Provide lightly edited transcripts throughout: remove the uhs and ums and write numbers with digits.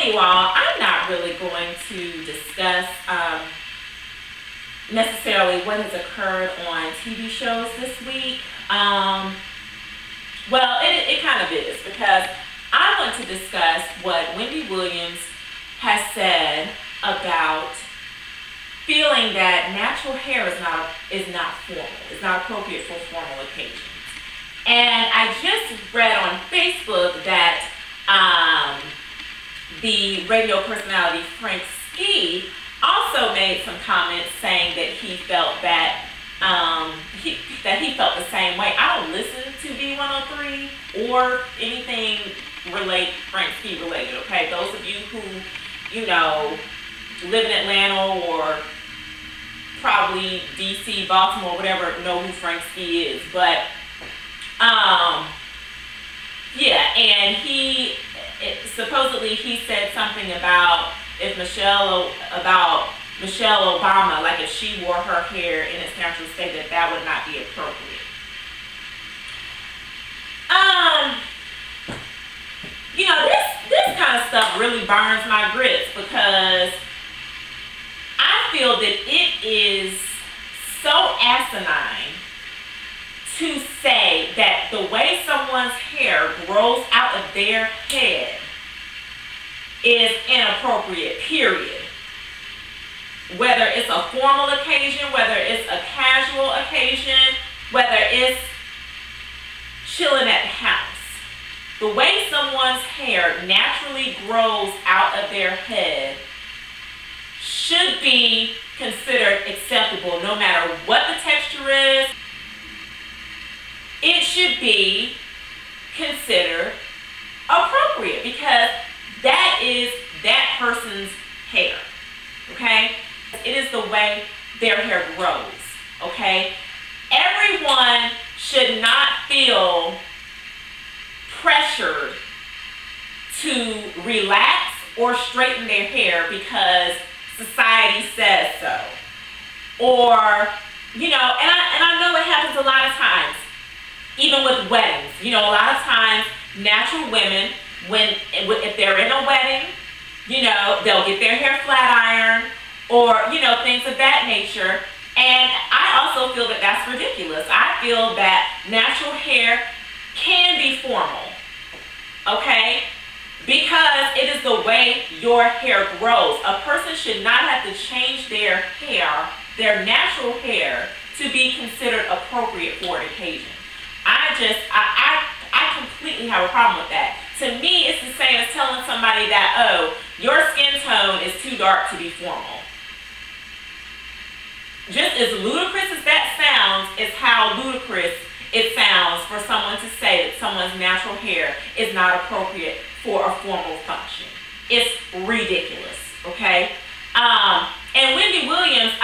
Hey you all, I'm not really going to discuss necessarily what has occurred on TV shows this week. Well, it kind of is, because I want to discuss what Wendy Williams has said about feeling that natural hair is not formal, is not appropriate for formal occasions. And I just read on Facebook that the radio personality Frank Ski also made some comments saying that he felt that he felt the same way. I don't listen to B103 or anything Frank Ski related. Okay, those of you who live in Atlanta or probably DC, Baltimore, whatever, know who Frank Ski is. But yeah, and supposedly he said something about Michelle Obama, like if she wore her hair in its natural state, that would not be appropriate. This kind of stuff really burns my grits, because I feel that it is so asinine to say that the way someone's hair grows out of their head is inappropriate, period. Whether it's a formal occasion, whether it's a casual occasion, whether it's chilling at the house. The way someone's hair naturally grows out of their head should be considered acceptable, no matter what the texture is. It should be considered appropriate, because that is that person's hair, okay? It is the way their hair grows, okay? Everyone should not feel pressured to relax or straighten their hair because society says so. Or, and I know it happens a lot of times, even with weddings. A lot of times, natural women, if they're in a wedding, they'll get their hair flat ironed, or, things of that nature. And I also feel that that's ridiculous. I feel that natural hair can be formal, okay? Because it is the way your hair grows. A person should not have to change their hair, their natural hair, to be considered appropriate for an occasion. I completely have a problem with that. To me, it's the same as telling somebody that, oh, your skin tone is too dark to be formal. Just as ludicrous as that sounds, is how ludicrous it sounds for someone to say that someone's natural hair is not appropriate for a formal function. It's ridiculous, okay? And Wendy Williams,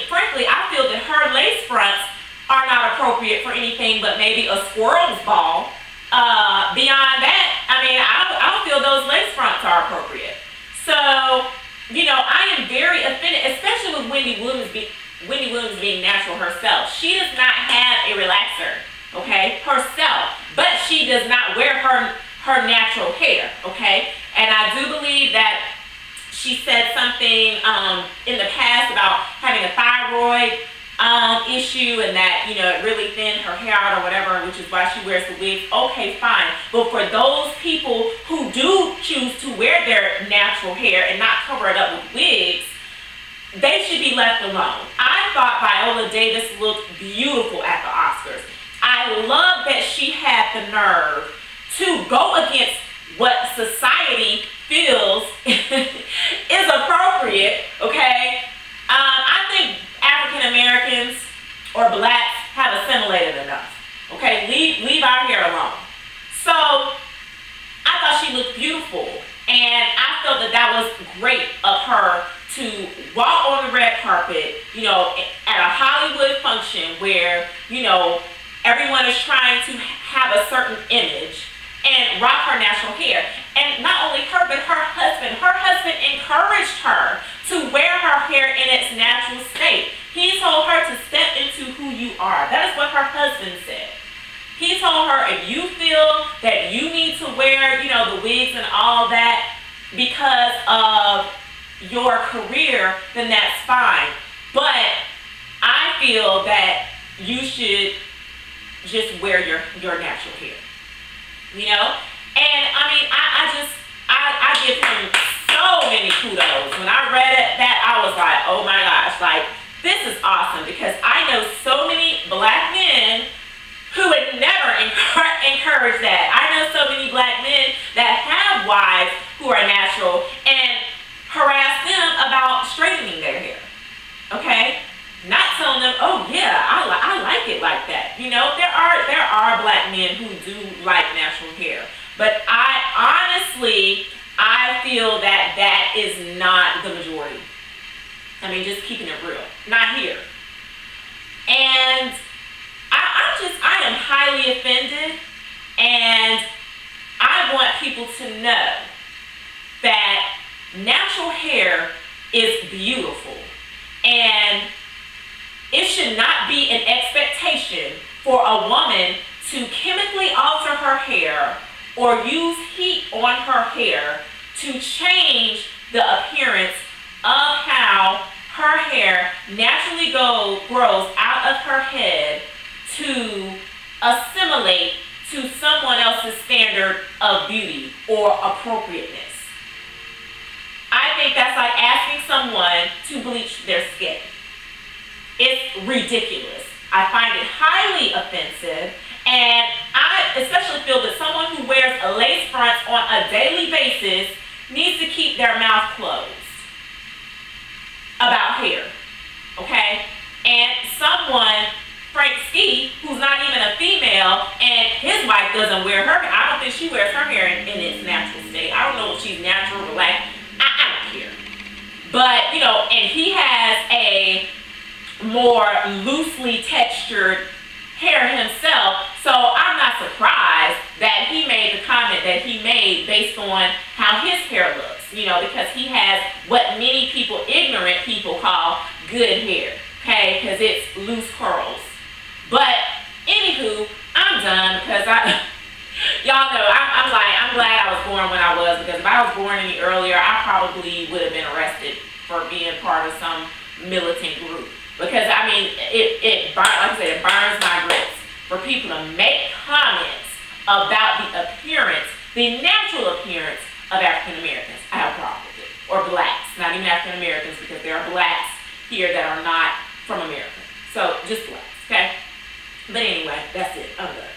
frankly, I feel that her lace fronts are not appropriate for anything but maybe a squirrel's ball. Beyond that, I don't feel those lace fronts are appropriate. So, I am very offended, especially with Wendy Williams being natural herself. She does not have a relaxer, okay, herself, but she does not wear her natural hair, okay? And I do believe that she said something in the past about having a thyroid issue, and that it really thinned her hair out or whatever, which is why she wears the wigs. Okay, fine. But for those people who do choose to wear their natural hair and not cover it up with wigs, they should be left alone. I thought Viola Davis looked beautiful at the Oscars. I love that she had the nerve to go against what society feels is appropriate, okay? I think African Americans or blacks have assimilated enough, okay? Leave our hair alone. So I thought she looked beautiful, and I felt that was great of her to walk on the red carpet, at a Hollywood function where, everyone is trying to have a certain image, and rock her natural hair. And not only her, but her husband. Her husband encouraged her to wear her hair in its natural state. He told her to step into who you are. That is what her husband said. He told her, if you feel that you need to wear, the wigs and all that, because of your career, then that's fine. But I feel that you should just wear your natural hair, you know? And I mean, I give him so many kudos. When I read that, I was like, oh my gosh, like, this is awesome, because I know so many black men who would never encourage that. I know so many black men that have wives who are natural and harass them about straightening their hair, okay? Not telling them, oh yeah, I like it like that. You know, there are black men who do like natural hair, but I feel that that is not the majority. I mean, just keeping it real, not here. And I am highly offended, and I want people to know that natural hair is beautiful, and it should not be an expectation for a woman to chemically alter her hair or use heat on her hair to change the appearance of how her hair naturally grows out of her head to assimilate to someone else's standard of beauty or appropriateness. I think that's like asking someone to bleach their skin. It's ridiculous. I find it highly offensive, and I especially feel that someone who wears a lace front on a daily basis needs to keep their mouth closed about hair, okay? And someone, Frank Ski, who's not even a female, and his wife doesn't wear her hair. I don't think she wears her hair in its natural state. I don't know if she's natural or black. I don't care. But, you know, and he has a more loosely textured hair himself, so I'm not surprised that he made the comment that he made based on how his hair looks, you know, because he has what many people, ignorant people, call good hair, okay, because it's loose curls. But anywho, I'm done, because y'all know, I'm glad I was born when I was, because if I was born any earlier, I probably would have been arrested for being part of some militant group. Because, I mean, like I said, it burns my grits for people to make comments about the appearance, the natural appearance of African Americans. I have a problem with it. Or blacks, not even African Americans, because there are blacks here that are not from America. So, just blacks, okay? But anyway, that's it. I'm done.